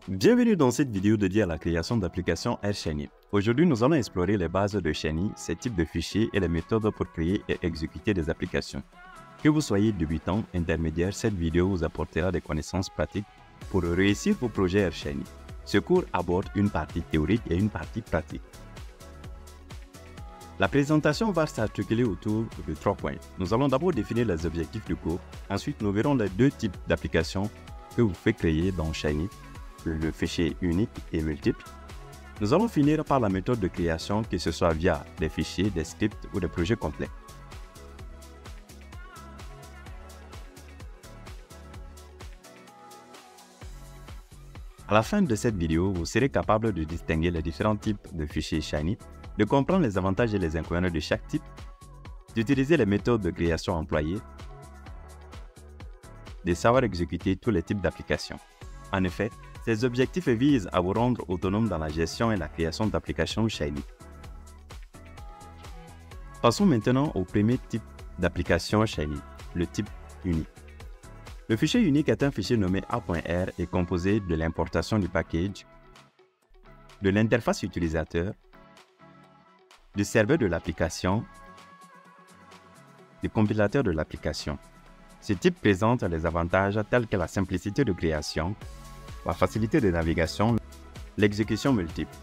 Bienvenue dans cette vidéo dédiée à la création d'applications AirShiny. Aujourd'hui, nous allons explorer les bases de Shiny, ses types de fichiers et les méthodes pour créer et exécuter des applications. Que vous soyez débutant, intermédiaire, cette vidéo vous apportera des connaissances pratiques pour réussir vos projets AirShiny. Ce cours aborde une partie théorique et une partie pratique. La présentation va s'articuler autour de 3 points. Nous allons d'abord définir les objectifs du cours. Ensuite, nous verrons les deux types d'applications que vous pouvez créer dans Shiny, le fichier unique et multiple. Nous allons finir par la méthode de création, que ce soit via des fichiers, des scripts ou des projets complets. À la fin de cette vidéo, vous serez capable de distinguer les différents types de fichiers Shiny, de comprendre les avantages et les inconvénients de chaque type, d'utiliser les méthodes de création employées, de savoir exécuter tous les types d'applications. En effet, ces objectifs visent à vous rendre autonome dans la gestion et la création d'applications Shiny. Passons maintenant au premier type d'application Shiny, le type unique. Le fichier unique est un fichier nommé A.R et composé de l'importation du package, de l'interface utilisateur, du serveur de l'application, du compilateur de l'application. Ce type présente les avantages tels que la simplicité de création, la facilité de navigation, l'exécution multiple.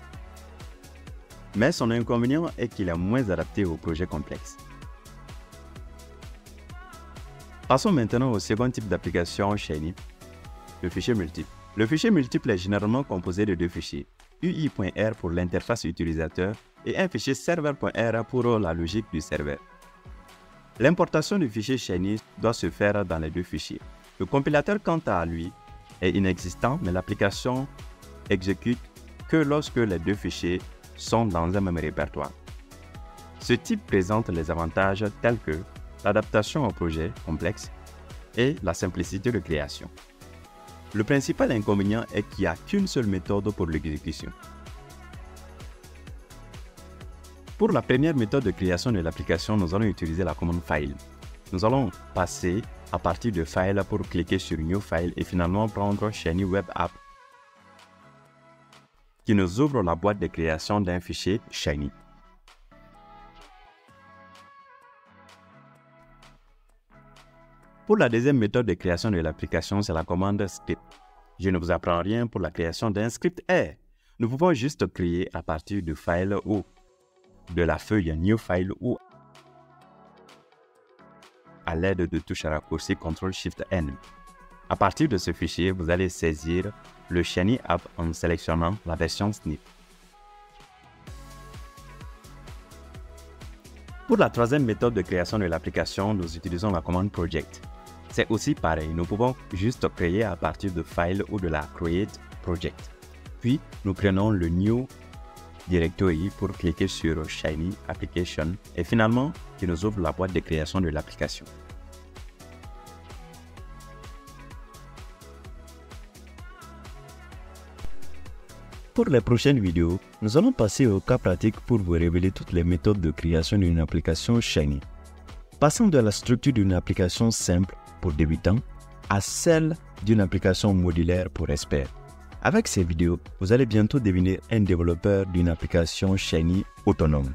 Mais son inconvénient est qu'il est moins adapté aux projets complexes. Passons maintenant au second type d'application Shiny, le fichier multiple. Le fichier multiple est généralement composé de deux fichiers, UI.R pour l'interface utilisateur et un fichier server.R pour la logique du serveur. L'importation du fichier Shiny doit se faire dans les deux fichiers. Le compilateur, quant à lui, est inexistant, mais l'application exécute que lorsque les deux fichiers sont dans un même répertoire. Ce type présente les avantages tels que l'adaptation au projet complexe et la simplicité de création. Le principal inconvénient est qu'il n'y a qu'une seule méthode pour l'exécution. Pour la première méthode de création de l'application, nous allons utiliser la commande File. Nous allons passer à partir de File pour cliquer sur New File et finalement prendre Shiny Web App qui nous ouvre la boîte de création d'un fichier Shiny. Pour la deuxième méthode de création de l'application, c'est la commande Script. Je ne vous apprends rien pour la création d'un script R. Nous pouvons juste créer à partir de File ou de la feuille New File ou à l'aide de touches à raccourci CTRL-SHIFT-N. À partir de ce fichier, vous allez saisir le Shiny App en sélectionnant la version Snip. Pour la troisième méthode de création de l'application, nous utilisons la commande Project. C'est aussi pareil, nous pouvons juste créer à partir de File ou de la Create Project. Puis, nous prenons le New Directory pour cliquer sur Shiny Application et finalement, qui nous ouvre la boîte de création de l'application. Pour les prochaines vidéos, nous allons passer au cas pratique pour vous révéler toutes les méthodes de création d'une application Shiny. Passons de la structure d'une application simple pour débutants à celle d'une application modulaire pour experts. Avec ces vidéos, vous allez bientôt devenir un développeur d'une application Shiny autonome.